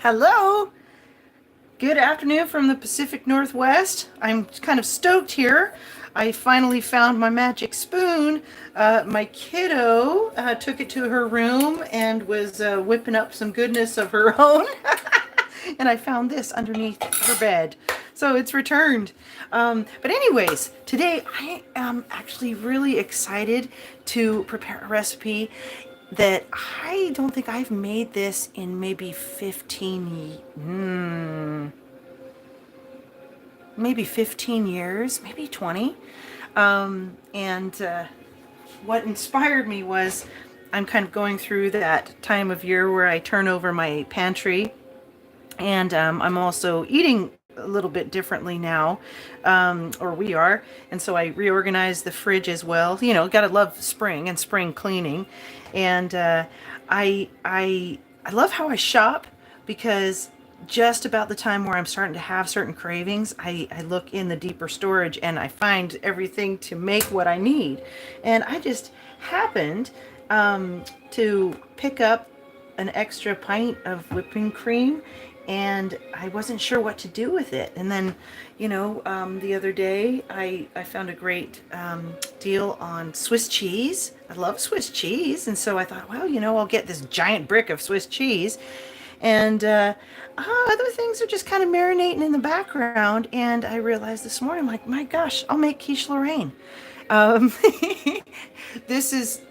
Hello. Good afternoon from the Pacific Northwest. I'm kind of stoked here. I finally found my magic spoon. My kiddo took it to her room and was whipping up some goodness of her own. And I found this underneath her bed. So it's returned. But anyways, today I am actually really excited to prepare a recipe that I don't think I've made this in maybe 15 years, maybe 20. And what inspired me was I'm kind of going through that time of year where I turn over my pantry, and I'm also eating a little bit differently now, or we are. And so I reorganized the fridge as well. You know, gotta love spring and spring cleaning. And I love how I shop, because just about the time where I'm starting to have certain cravings, I look in the deeper storage and I find everything to make what I need. And I just happened to pick up an extra pint of whipping cream, and I wasn't sure what to do with it. And then, the other day I found a great deal on Swiss cheese. I love Swiss cheese. And so I thought, well, I'll get this giant brick of Swiss cheese. And other things are just kind of marinating in the background. And I realized this morning, like, my gosh, I'll make quiche Lorraine. Um, this is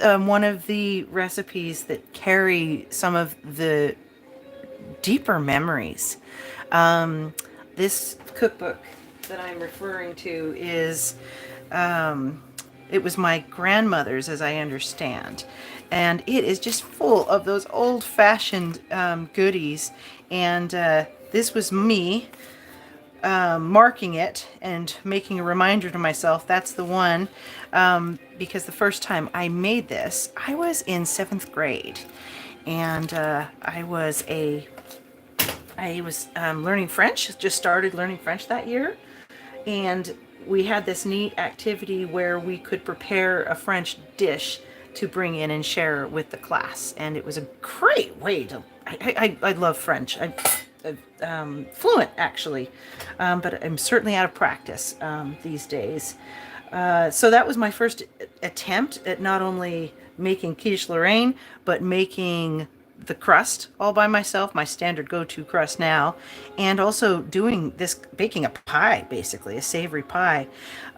one of the recipes that carry some of the deeper memories. This cookbook that I'm referring to is, it was my grandmother's, as I understand, and it is just full of those old-fashioned goodies. And this was me marking it and making a reminder to myself that's the one, because the first time I made this, I was in seventh grade, and I was learning French. Just started learning French that year, and we had this neat activity where we could prepare a French dish to bring in and share with the class, and it was a great way to. I love French. I'm fluent, actually, but I'm certainly out of practice these days. So that was my first attempt at not only making quiche Lorraine, but making the crust all by myself, my standard go-to crust now, and also doing this, baking a pie, basically a savory pie.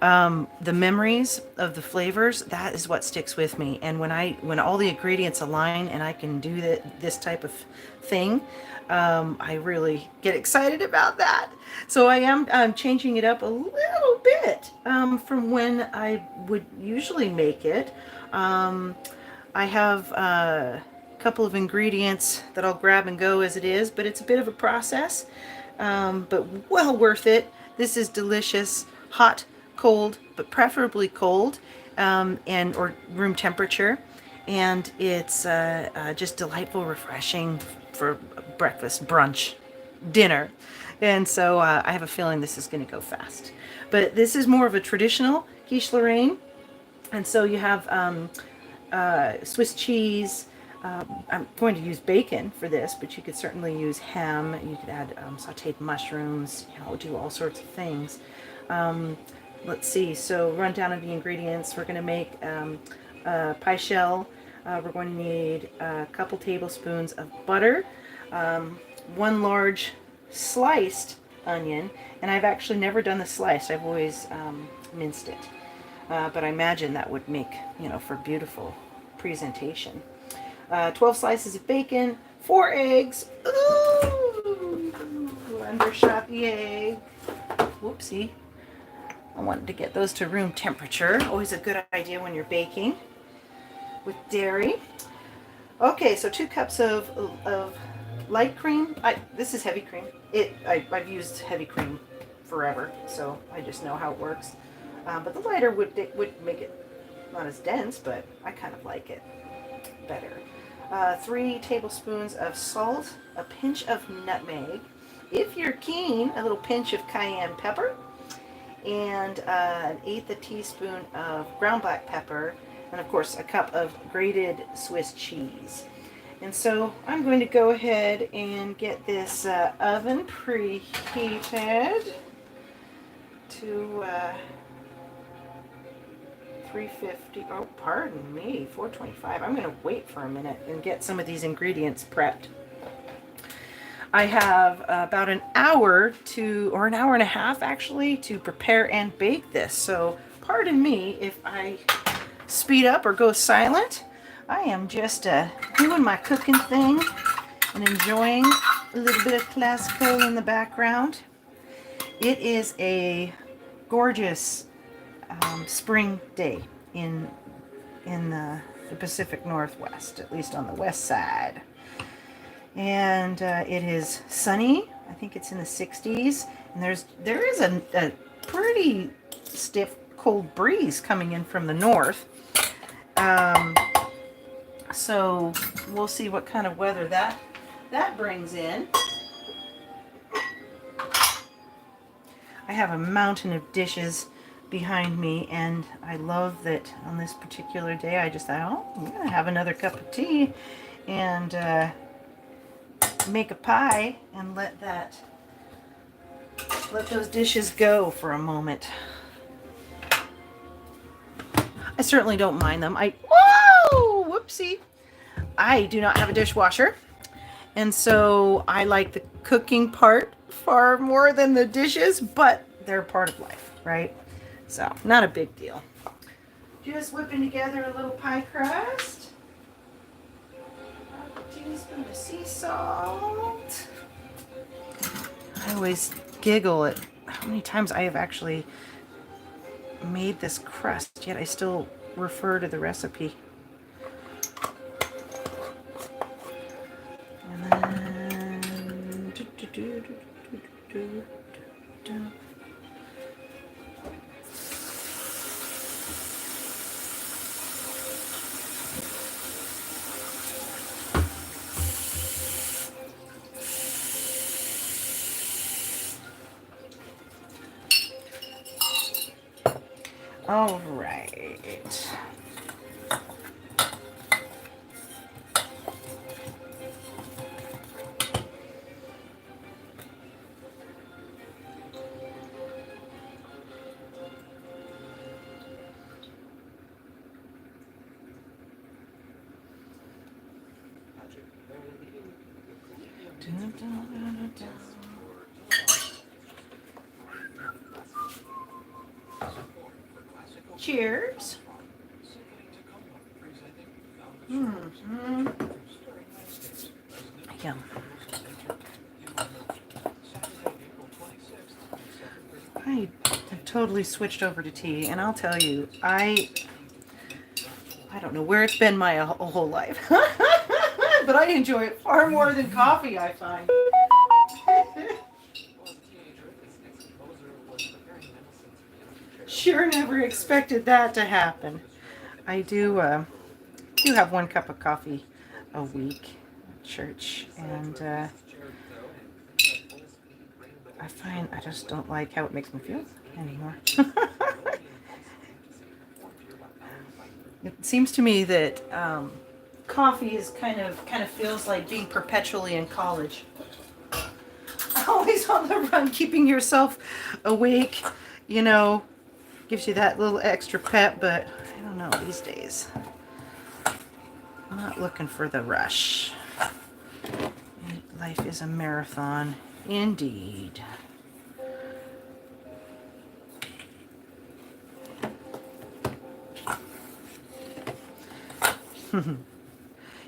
The memories of the flavors, that is what sticks with me. And when all the ingredients align and I can do this type of thing, I really get excited about that. So I am changing it up a little bit from when I would usually make it. I have a couple of ingredients that I'll grab and go as it is, but it's a bit of a process, but well worth it. This is delicious, hot, cold, but preferably cold, and or room temperature, and it's just delightful, refreshing for breakfast, brunch, dinner. And so I have a feeling this is going to go fast. But this is more of a traditional quiche Lorraine. And so you have Swiss cheese. I'm going to use bacon for this, but you could certainly use ham. You could add sauteed mushrooms, do all sorts of things. Let's see. So rundown of the ingredients. We're going to make pie shell. We're going to need a couple tablespoons of butter, one large sliced onion, and I've actually never done the sliced. I've always minced it, but I imagine that would make, for beautiful presentation. 12 slices of bacon, 4 eggs. Ooh, undershot the egg. Whoopsie. I wanted to get those to room temperature. Always a good idea when you're baking with dairy. Okay, so 2 cups of light cream. This is heavy cream. I've used heavy cream forever, so I just know how it works. But the lighter would make it not as dense, but I kind of like it better. 3 tablespoons of salt, a pinch of nutmeg. If you're keen, a little pinch of cayenne pepper, and an 1/8 a teaspoon of ground black pepper, and of course a cup of grated Swiss cheese. And so I'm going to go ahead and get this oven preheated to 350. Oh, pardon me, 425. I'm going to wait for a minute and get some of these ingredients prepped. I have about an hour or an hour and a half actually, to prepare and bake this. So pardon me if I speed up or go silent. I am just doing my cooking thing and enjoying a little bit of classical in the background. It is a gorgeous spring day in the Pacific Northwest, at least on the west side. And it is sunny. I think it's in the 60s, and there is a pretty stiff cold breeze coming in from the north. So we'll see what kind of weather that brings in. I have a mountain of dishes behind me, and I love that on this particular day I just thought, oh, I'm gonna have another cup of tea and make a pie and let those dishes go for a moment. I certainly don't mind them. Whoa, whoopsie. I do not have a dishwasher, and so I like the cooking part far more than the dishes, but they're part of life, right? So not a big deal. Just whipping together a little pie crust. A teaspoon of sea salt. I always giggle at how many times I have actually made this crust, yet I still refer to the recipe. And then all right. Cheers. Mm-hmm. Yum. I have totally switched over to tea, and I'll tell you, I don't know where it's been my whole life, but I enjoy it far more than coffee, I find. Sure never expected that to happen. I do have 1 cup of coffee a week at church, and I find I just don't like how it makes me feel anymore. It seems to me that coffee is kind of feels like being perpetually in college. Always on the run, keeping yourself awake, gives you that little extra pep, but I don't know, these days I'm not looking for the rush. Life is a marathon indeed.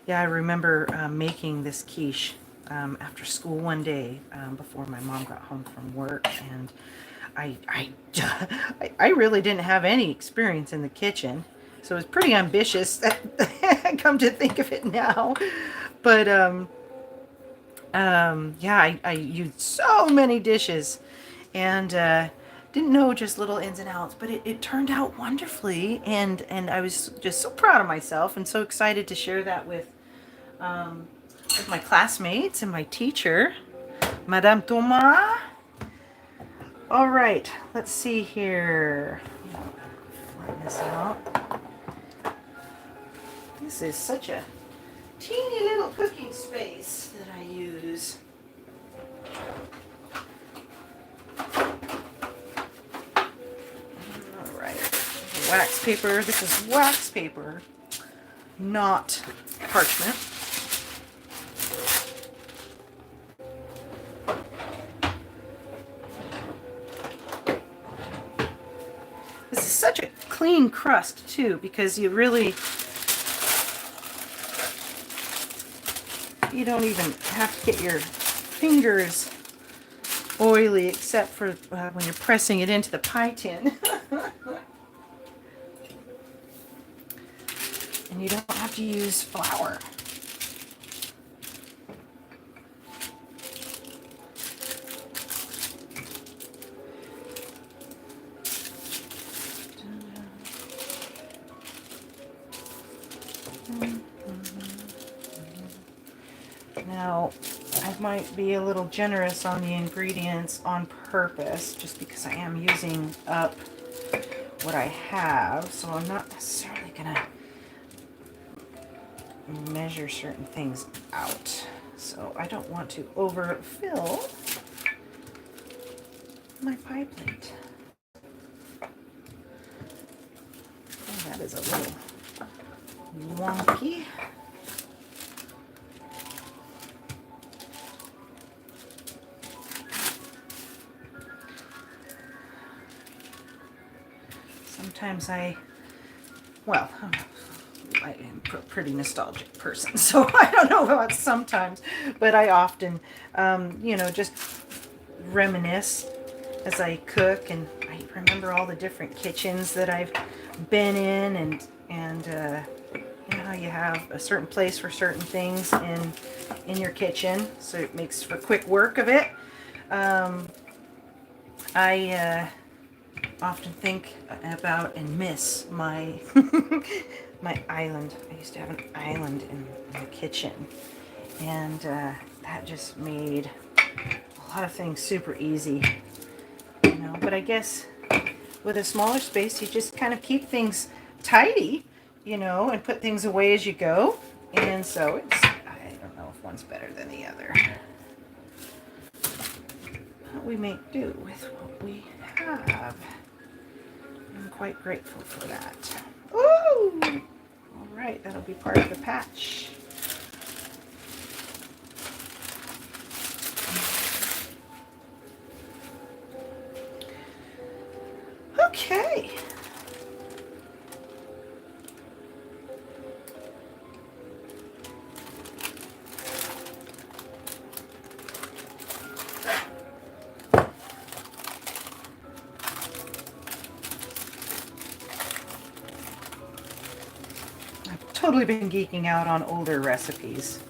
Yeah, I remember making this quiche after school one day before my mom got home from work, and I really didn't have any experience in the kitchen, so it was pretty ambitious. I come to think of it now, but yeah, I used so many dishes, and didn't know just little ins and outs, but it turned out wonderfully, and I was just so proud of myself and so excited to share that with my classmates and my teacher, Madame Thomas. All right, let's see here. Flatten this out. This is such a teeny little cooking space that I use. All right, wax paper. This is wax paper, not parchment. This is such a clean crust too, because you don't even have to get your fingers oily, except for when you're pressing it into the pie tin. And you don't have to use flour. Now, I might be a little generous on the ingredients on purpose, just because I am using up what I have, so I'm not necessarily gonna measure certain things out. So I don't want to overfill my pie plate. And that is a little wonky. Sometimes I'm a pretty nostalgic person, so I don't know about sometimes, but I often, just reminisce as I cook, and I remember all the different kitchens that I've been in, and how you have a certain place for certain things in your kitchen, so it makes for quick work of it. I often think about and miss my my island. I used to have an island in the kitchen, and that just made a lot of things super easy, But I guess with a smaller space, you just kind of keep things tidy, and put things away as you go. And so I don't know if one's better than the other. But we make do with what we have. I'm quite grateful for that. Ooh! All right, that'll be part of the patch. Okay. Totally been geeking out on older recipes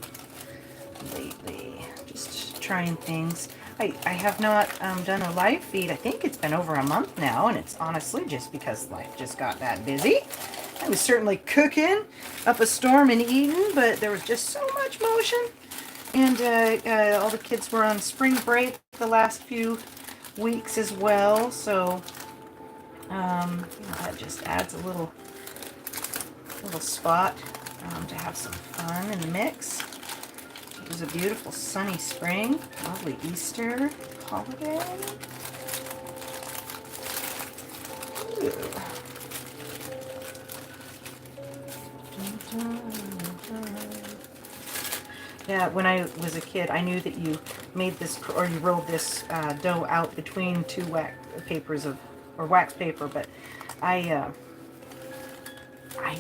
lately, just trying things. I have not done a live feed. I think it's been over a month now, and it's honestly just because life just got that busy. I was certainly cooking up a storm in Eden, but there was just so much motion, and all the kids were on spring break the last few weeks as well, so that just adds a little spot to have some fun and mix. It was a beautiful sunny spring, lovely Easter holiday. Ooh. Yeah, when I was a kid, I knew that you made this, or you rolled this dough out between two wax paper, but I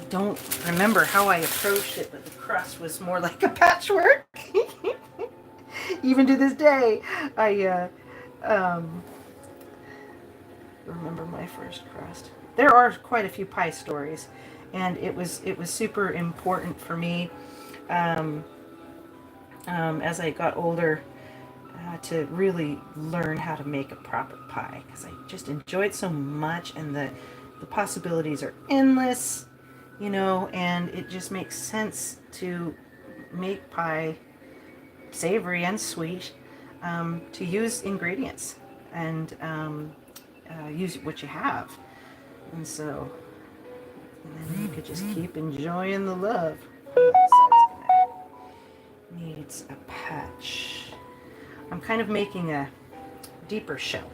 don't remember how I approached it, but the crust was more like a patchwork. Even to this day, I remember my first crust. There are quite a few pie stories, and it was super important for me as I got older to really learn how to make a proper pie, because I just enjoy it so much, and the possibilities are endless. And it just makes sense to make pie savory and sweet, to use ingredients and use what you have. And then you could just keep enjoying the love. needs a patch. I'm kind of making a deeper shell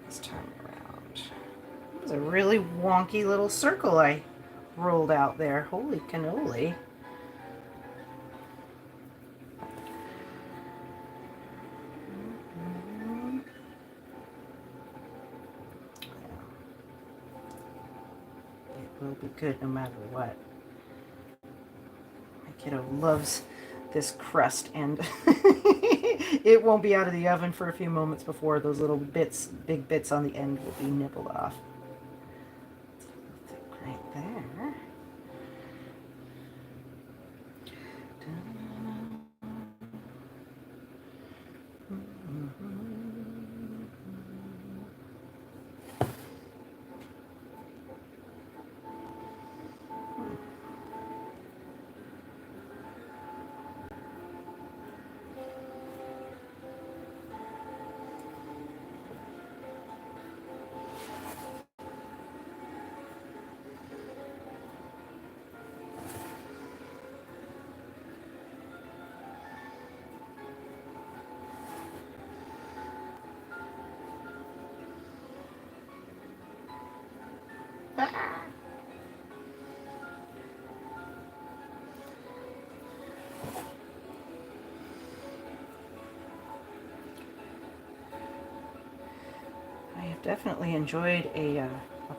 this time around. It was a really wonky little circle I rolled out there. Holy cannoli. It will be good no matter what. My kiddo loves this crust, and it won't be out of the oven for a few moments before those little bits, big bits on the end will be nibbled off. Right there. I have definitely enjoyed a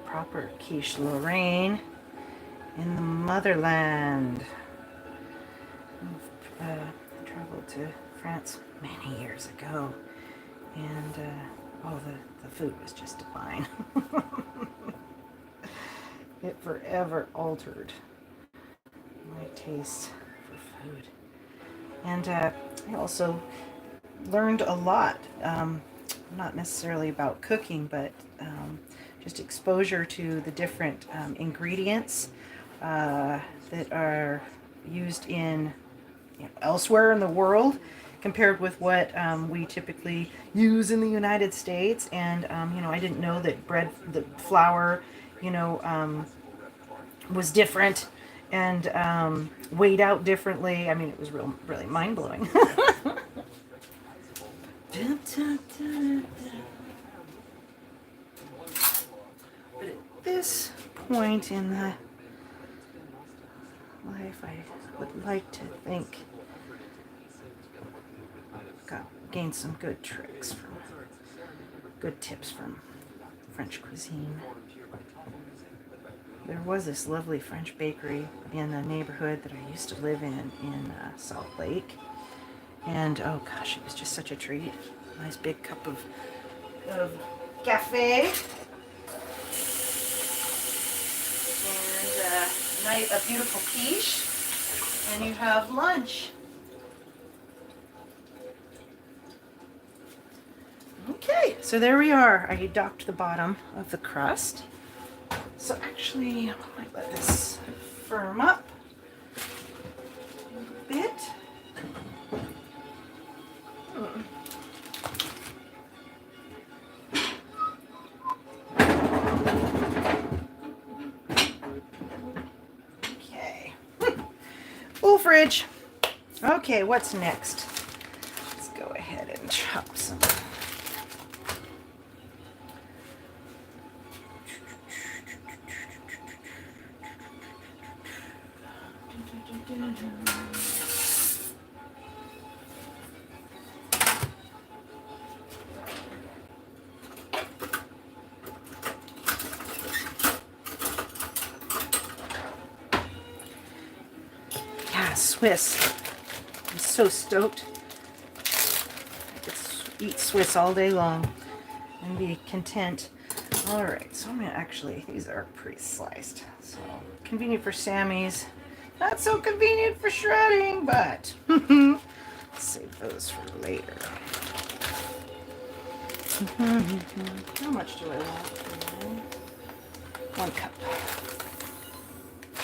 proper Quiche Lorraine in the motherland. I've traveled to France many years ago, and the food was just divine. It forever altered my taste for food. And I also learned a lot, not necessarily about cooking, but just exposure to the different ingredients that are used in elsewhere in the world compared with what we typically use in the United States. And I didn't know that the flour, was different and weighed out differently. I mean, it was really mind-blowing. But at this point in the life, I would like to think gained some good tips from French cuisine. There was this lovely French bakery in the neighborhood that I used to live in Salt Lake. And oh gosh, it was just such a treat. Nice big cup of cafe. And a beautiful quiche. And you have lunch. Okay, so there we are. I docked the bottom of the crust. So actually, I might let this firm up a bit. Okay. Full fridge. Okay, what's next? Let's go ahead and chop some. Yeah, Swiss. I'm so stoked. I could eat Swiss all day long and be content. All right, so I'm gonna these are pretty sliced. So convenient for Sammy's. Not so convenient for shredding, but let's save those for later. How much do I want? 1 cup.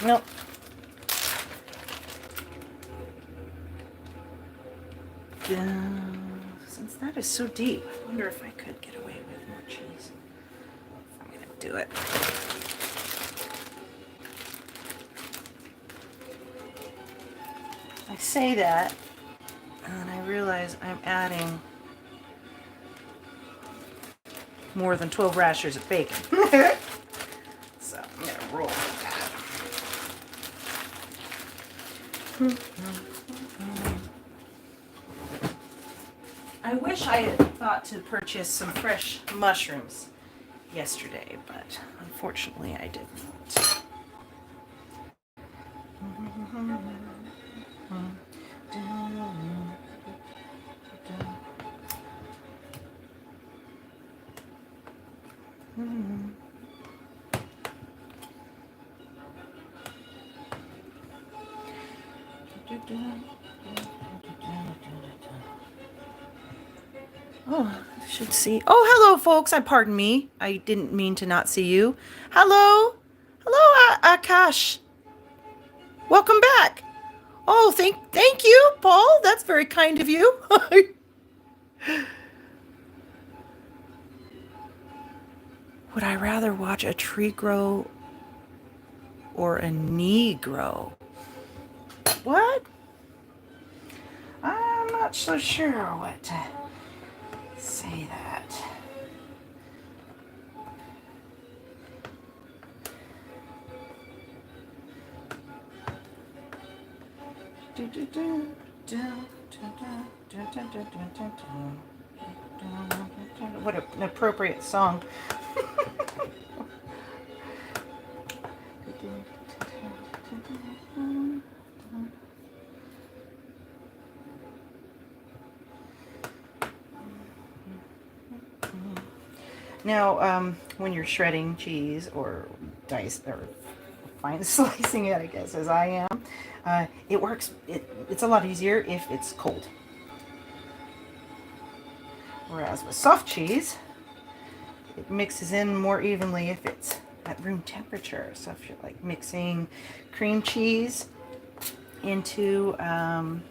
Nope. Since that is so deep, I wonder if I could get away with more cheese. I'm gonna do it. I say that, and I realize I'm adding more than 12 rashers of bacon. So I'm going to roll with that. I wish I had thought to purchase some fresh mushrooms yesterday, but unfortunately I didn't. Oh, I should see. Oh, hello, folks. Pardon me. I didn't mean to not see you. Hello, hello, Akash. Welcome back. Oh, thank you, Paul. That's very kind of you. Would I rather watch a tree grow or a knee grow? What? I'm not so sure what to say that. What an appropriate song. Now, when you're shredding cheese or fine slicing it, I guess, as I am, it works. It's a lot easier if it's cold. Whereas with soft cheese, it mixes in more evenly if it's at room temperature. So if you're like mixing cream cheese into a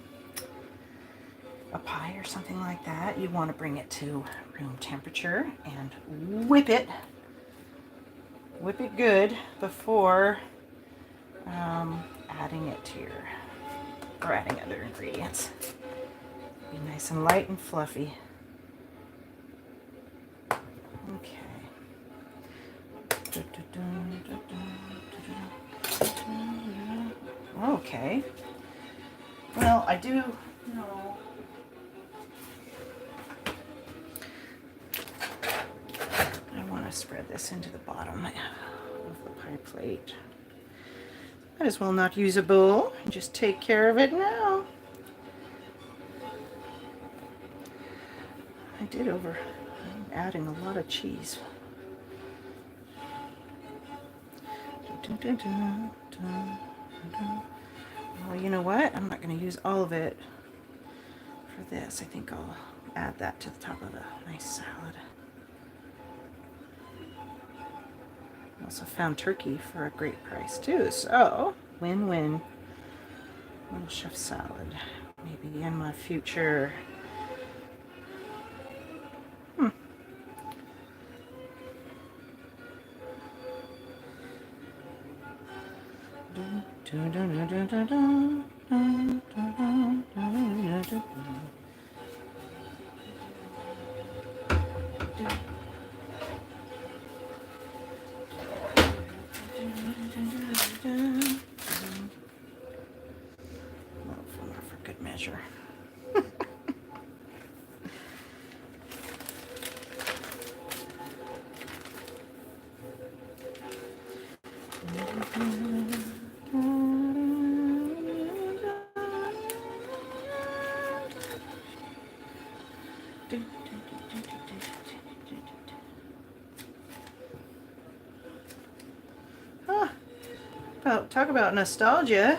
pie or something like that, you want to bring it to room temperature and whip it good before adding it to adding other ingredients. Be nice and light and fluffy. Okay. Okay. Well, I do know. I want to spread this into the bottom of the pie plate. Might as well not use a bowl and just take care of it now. I'm adding a lot of cheese. Well, you know what? I'm not going to use all of it for this. I think I'll add that to the top of a nice salad. I also found turkey for a great price too, so win-win. Little chef salad, maybe in my future. For good measure. Talk about nostalgia.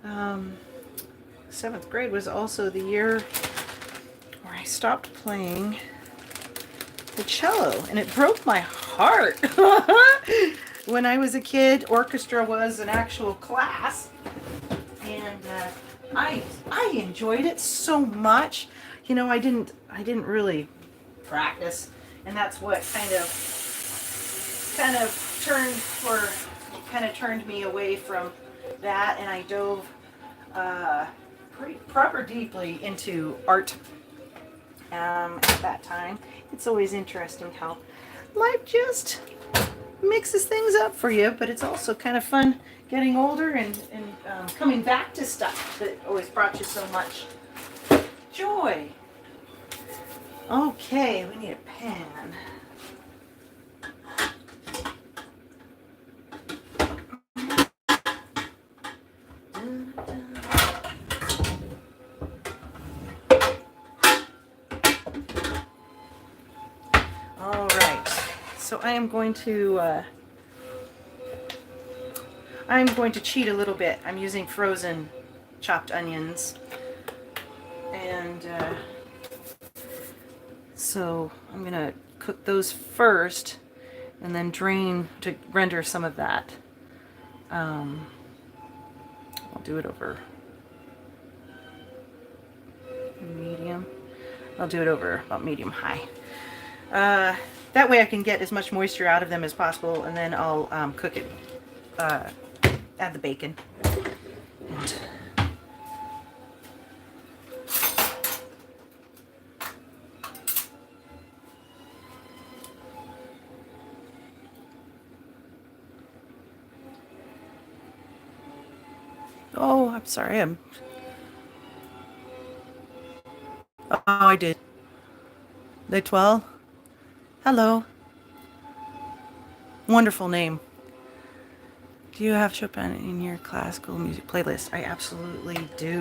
7th grade was also the year where I stopped playing the cello, and it broke my heart. When I was a kid, orchestra was an actual class, and I enjoyed it so much. You know, I didn't really practice, and that's what kind of turned me away from that, and I dove pretty proper deeply into art at that time. It's always interesting how life just mixes things up for you, but it's also kind of fun getting older and coming back to stuff that always brought you so much joy. Okay, we need a pan. All right, so I'm going to cheat a little bit. I'm using frozen chopped onions, and so I'm gonna cook those first and then drain to render some of that. I'll do it over medium. I'll do it over about medium high. That way I can get as much moisture out of them as possible, and then I'll cook it, add the bacon. And oh, I'm sorry. Oh, I did. The 12? Hello. Wonderful name. Do you have Chopin in your classical music playlist? I absolutely do.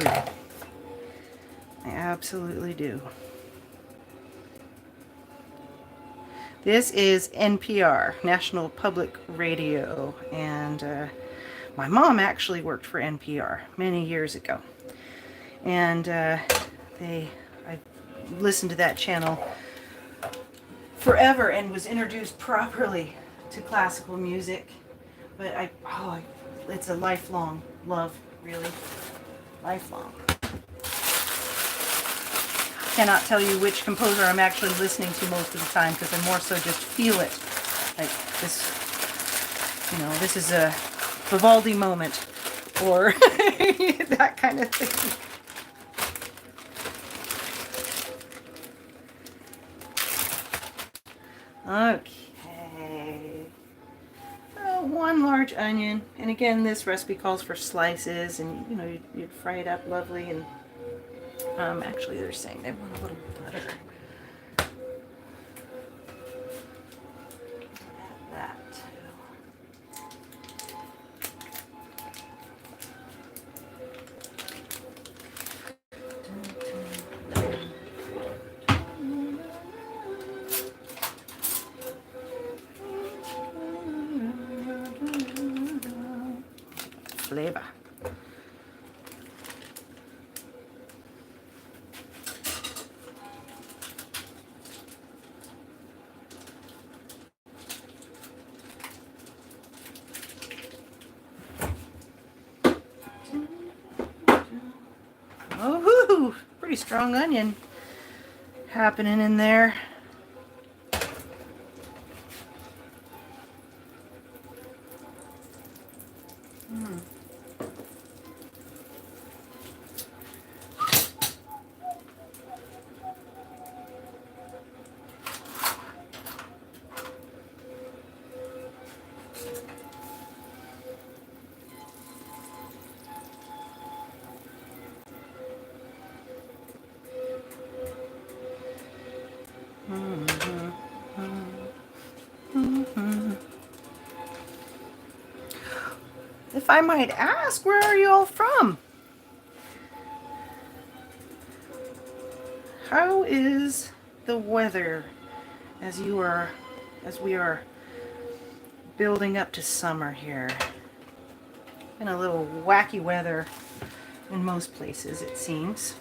I absolutely do. This is NPR, National Public Radio, and my mom actually worked for NPR many years ago. And I listened to that channel forever and was introduced properly to classical music. But it's a lifelong love, really. Lifelong. Cannot tell you which composer I'm actually listening to most of the time, because I more so just feel it. Like this, this is a Vivaldi moment, or that kind of thing. Okay. One large onion, and again, this recipe calls for slices, and you'd fry it up lovely. And actually, they're saying they want a little butter. Add that too. Flavor. Oh, pretty strong onion happening in there. If I might ask, where are you all from? How is the weather as we are building up to summer here? Been a little wacky weather in most places, it seems.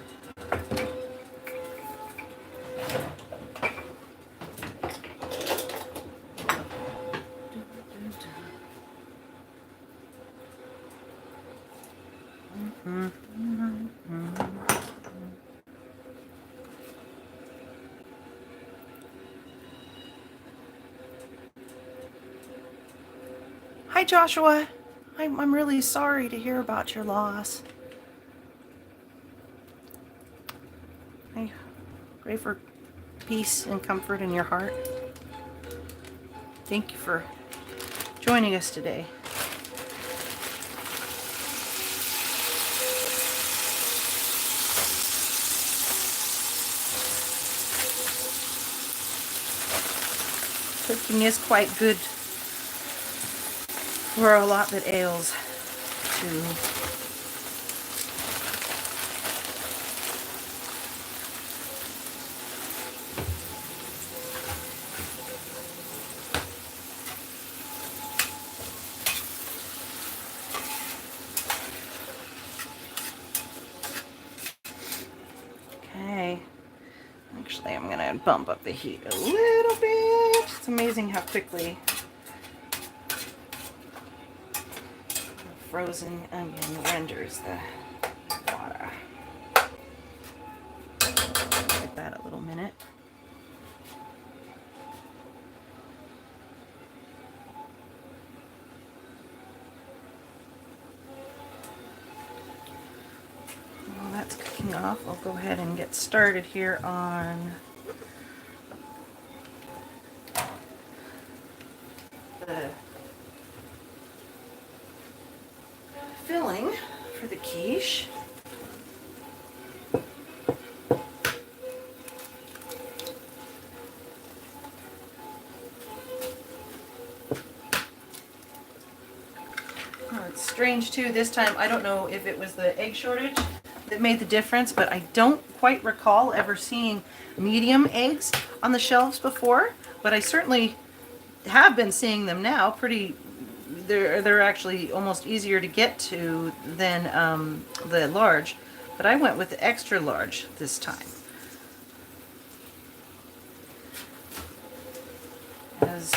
Hi, Joshua. I'm really sorry to hear about your loss. I pray for peace and comfort in your heart. Thank you for joining us today. Cooking is quite good for a lot that ails too. Okay. Actually, I'm gonna bump up the heat a little bit. It's amazing how quickly the frozen onion renders the water. Give that a little minute. While that's cooking off, I'll go ahead and get started here on the filling for the quiche. Oh, it's strange too this time. I don't know if it was the egg shortage that made the difference, but I don't quite recall ever seeing medium eggs on the shelves before, but I certainly have been seeing them now. They're actually almost easier to get to than the large, but I went with the extra large this time, as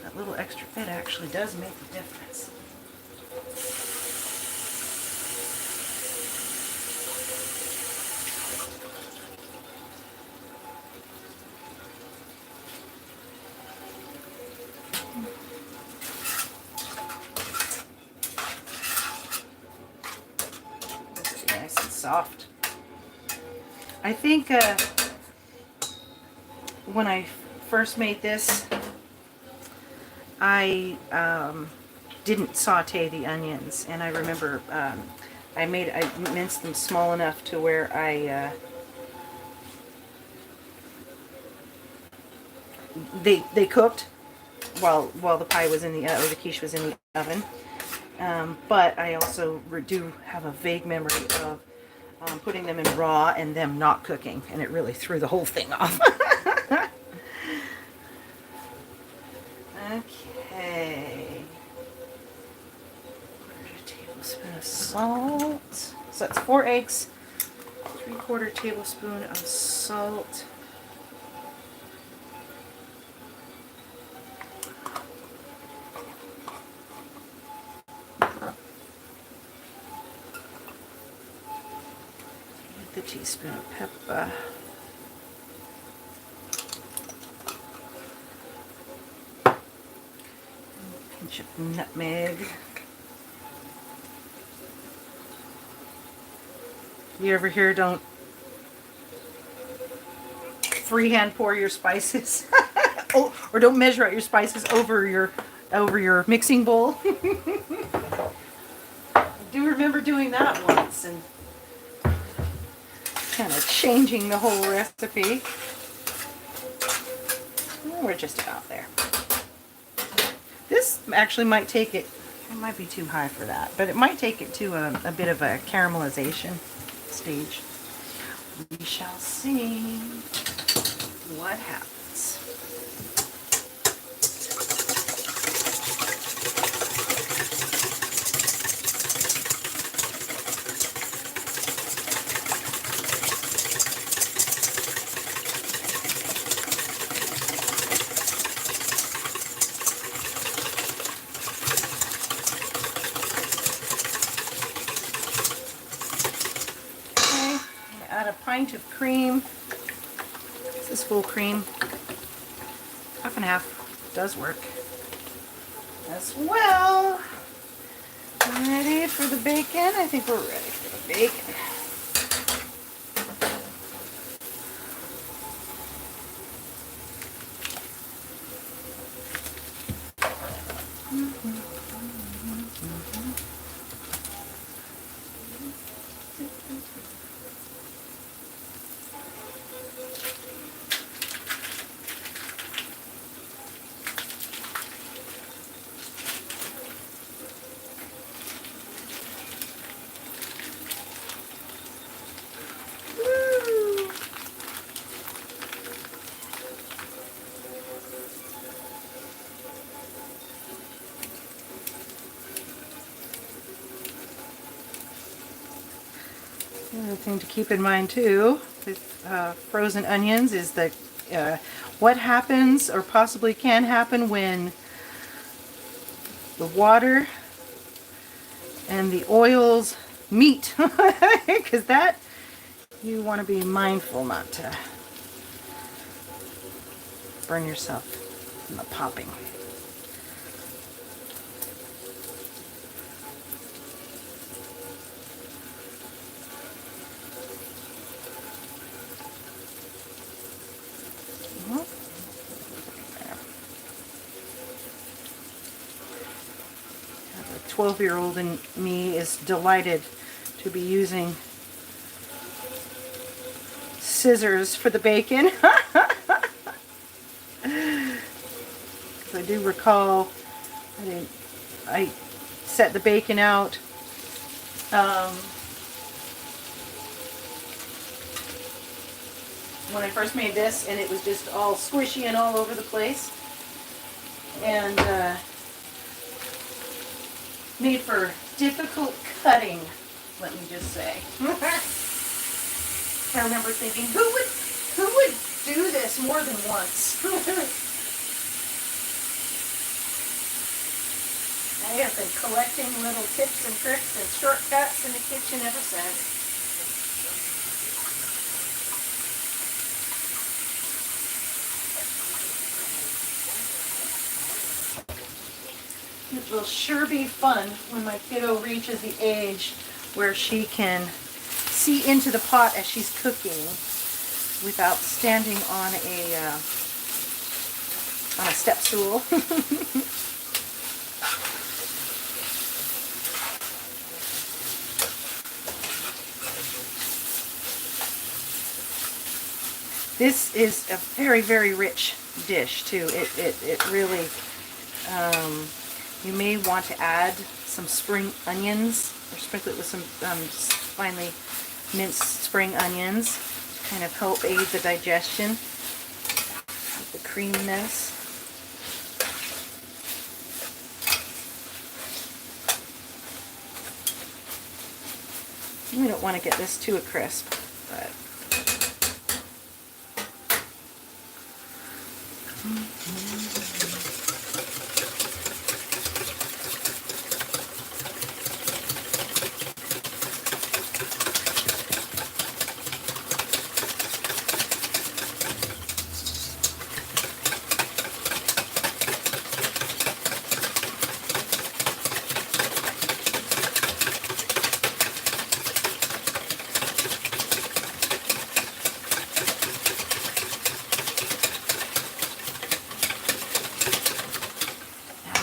that little extra bit actually does make the difference. Nice and soft. I think when I first made this, I didn't saute the onions, and I remember I minced them small enough to where they cooked while the pie was in the or the quiche was in the oven. But I also do have a vague memory of putting them in raw and them not cooking, and it really threw the whole thing off. Okay. 1/4 tablespoon of salt. So that's 4 eggs, 3/4 tablespoon of salt. The teaspoon of pepper. Pinch of nutmeg. You ever hear don't freehand pour your spices? Oh, or don't measure out your spices over your mixing bowl. I do remember doing that once and kind of changing the whole recipe. Well, we're just about there. This actually might take it might be too high for that, but it might take it to a bit of a caramelization stage. We shall see what happens. Add a pint of cream. This is full cream. Half and half does work as well. Ready for the bacon? I think we're ready for the bacon. Another thing to keep in mind too with frozen onions is that what happens or possibly can happen when the water and the oils meet, because that you want to be mindful not to burn yourself in the popping. The 12-year-old in me is delighted to be using scissors for the bacon. I do recall I set the bacon out when I first made this, and it was just all squishy and all over the place, and made for difficult cutting, let me just say. I remember thinking, who would do this more than once? I have been collecting little tips and tricks and shortcuts in the kitchen ever since. It will sure be fun when my kiddo reaches the age where she can see into the pot as she's cooking without standing on a step stool. This is a very, very rich dish too. It really, you may want to add some spring onions or sprinkle it with some finely minced spring onions to kind of help aid the digestion of the creaminess. We don't want to get this too a crisp, but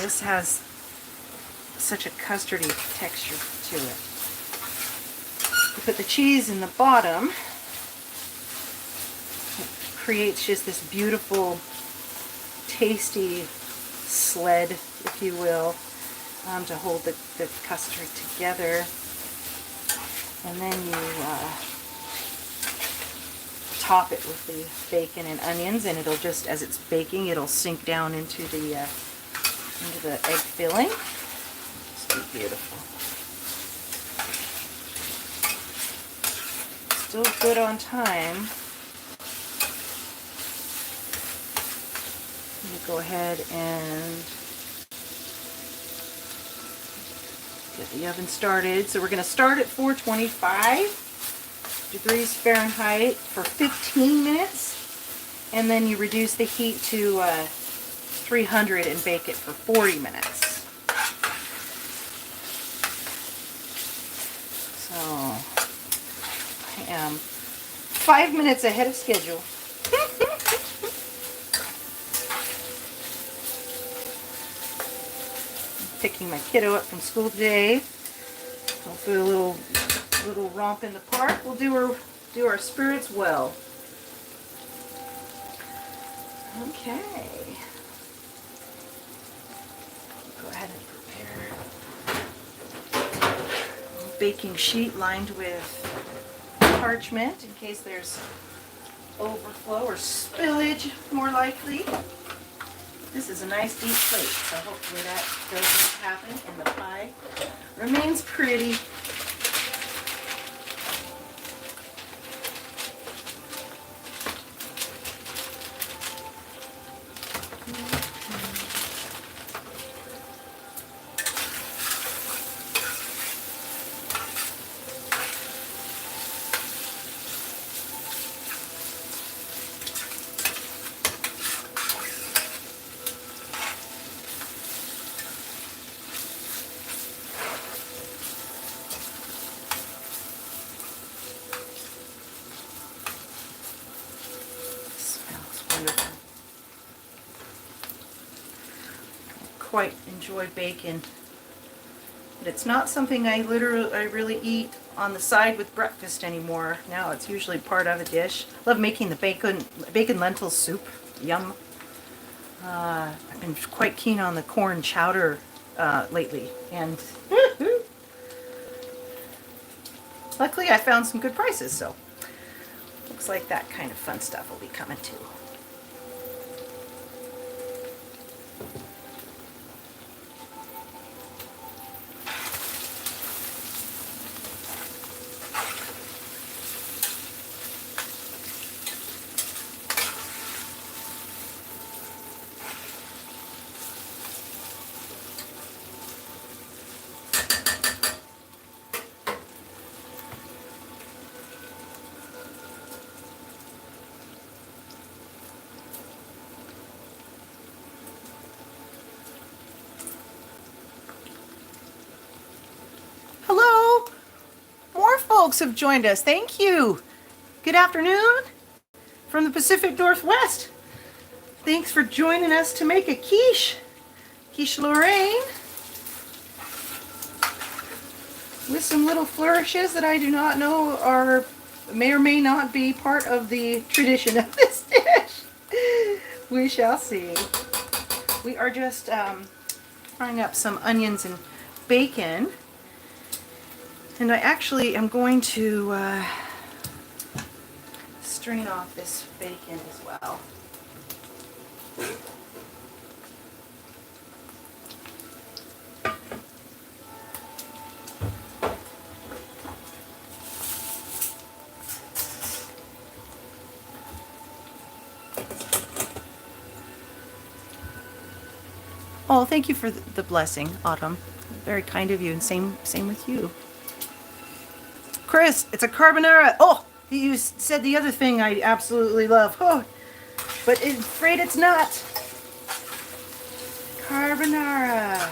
this has such a custardy texture to it. You put the cheese in the bottom, it creates just this beautiful, tasty sled, if you will, to hold the custard together. And then you top it with the bacon and onions, and it'll just, as it's baking, it'll sink down into the egg filling. It's beautiful. Still good on time. I'm going to go ahead and get the oven started. So we're going to start at 425 degrees Fahrenheit for 15 minutes, and then you reduce the heat to 300 and bake it for 40 minutes. So I am 5 minutes ahead of schedule. Picking my kiddo up from school today. Hopefully a little romp in the park. We'll do our spirits well. Okay. Go ahead and prepare a baking sheet lined with parchment in case there's overflow or spillage, more likely. This is a nice deep plate, so hopefully that doesn't happen and the pie remains pretty. quite enjoy bacon. But it's not something I really eat on the side with breakfast anymore. Now it's usually part of a dish. Love making the bacon lentil soup. Yum. I've been quite keen on the corn chowder lately, and luckily I found some good prices, so looks like that kind of fun stuff will be coming too. Hello! More folks have joined us. Thank you. Good afternoon from the Pacific Northwest. Thanks for joining us to make a quiche. Quiche Lorraine. With some little flourishes that I do not know may or may not be part of the tradition of this dish. We shall see. We are just frying up some onions and bacon. And I actually am going to strain off this bacon as well. Oh, thank you for the blessing, Autumn. Very kind of you, and same with you. Chris, it's a carbonara. Oh, you said the other thing I absolutely love. Oh, but I'm afraid it's not. Carbonara.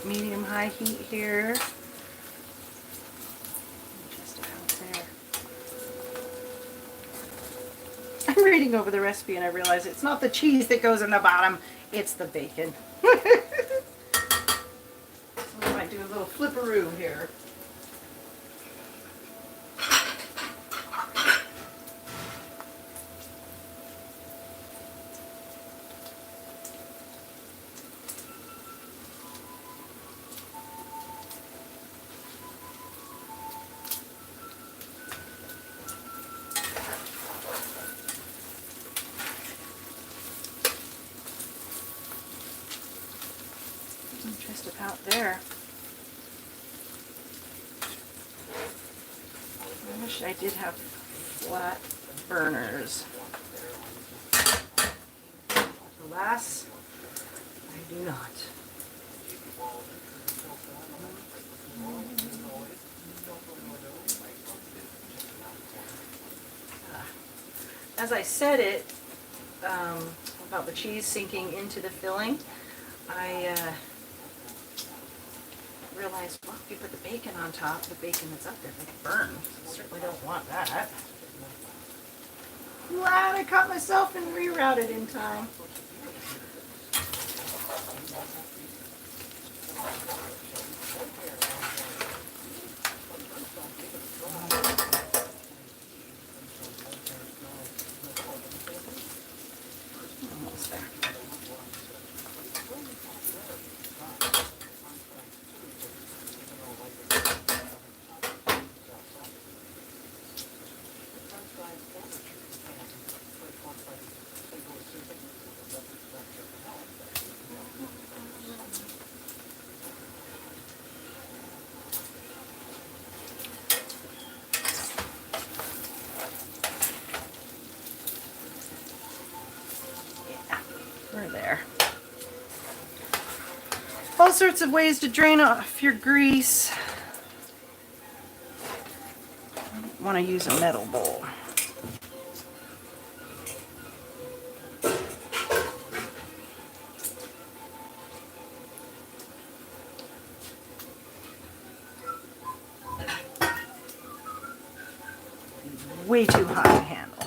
Medium-high heat here. Just about there. I'm reading over the recipe and I realize it's not the cheese that goes in the bottom, it's the bacon. So I might do a little flipperoo here. Just about there. I wish I did have flat burners. Alas, I do not. As I said it, about the cheese sinking into the filling, I realized, well, if you put the bacon on top, the bacon that's up there may burn. Certainly don't want that. Glad I caught myself and rerouted in time. Almost there. there. All sorts of ways to drain off your grease. You want to use a metal bowl. Way too hot to handle.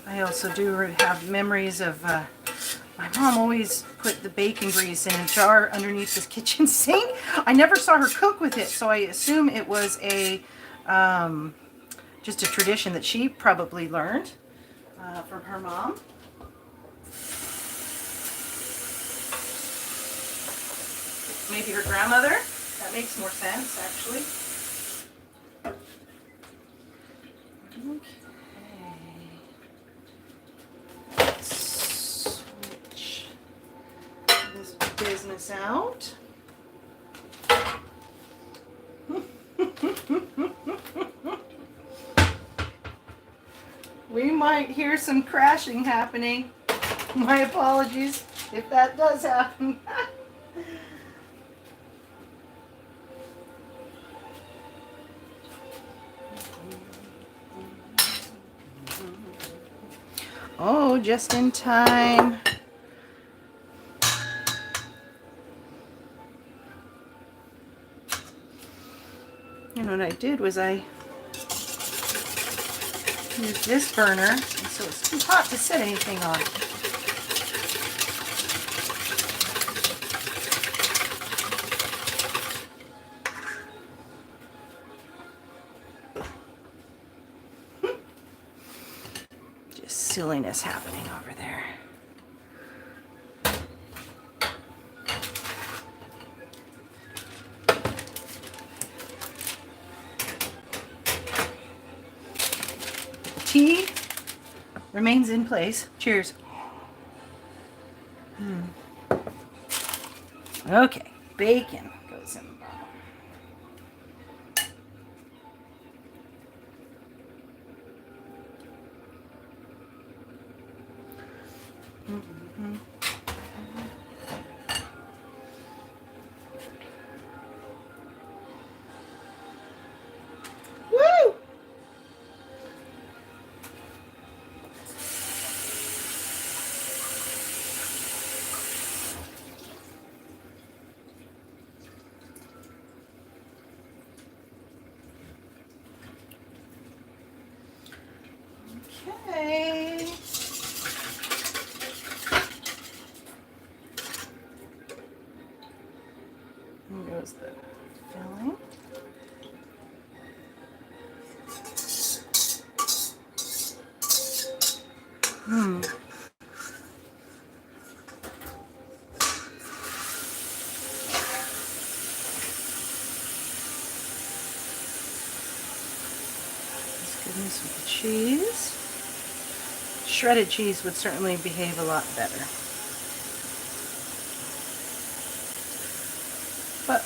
I also do have memories of my mom always put the bacon grease in a jar underneath the kitchen sink. I never saw her cook with it, so I assume it was a just a tradition that she probably learned from her mom. Maybe her grandmother. That makes more sense, actually. Okay. Let's switch this business out. We might hear some crashing happening. My apologies if that does happen. Oh, just in time. And what I did was I used this burner, and so it's too hot to set anything on. Silliness happening over there. Tea remains in place. Cheers. Okay, bacon goes in the bottom. Woo! Okay. Here goes the filling. Let's goodness with the cheese. Shredded cheese would certainly behave a lot better. But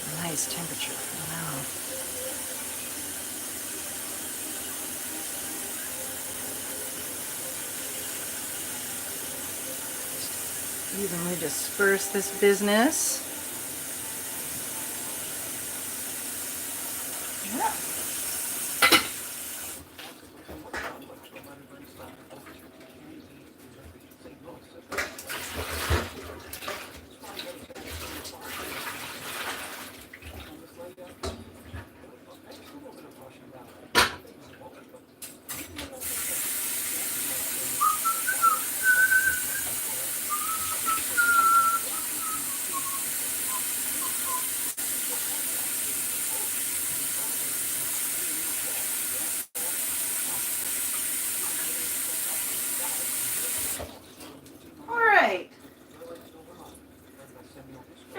a nice temperature for now. Just evenly disperse this business. Yeah.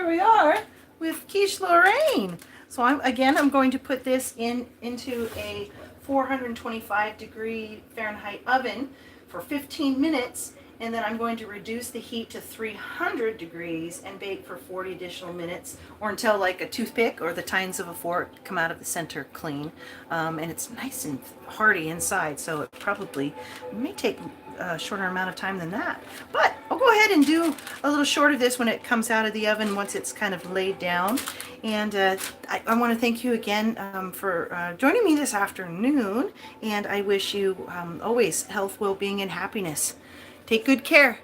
We are with Quiche Lorraine. So I'm going to put this into a 425 degree Fahrenheit oven for 15 minutes, And then I'm going to reduce the heat to 300 degrees and bake for 40 additional minutes, or until like a toothpick or the tines of a fork come out of the center clean. And it's nice and hearty inside, so it probably may take a shorter amount of time than that. But I'll go ahead and do a little short of this when it comes out of the oven, once it's kind of laid down. And I want to thank you again for joining me this afternoon. And I wish you always health, well-being, and happiness. Take good care.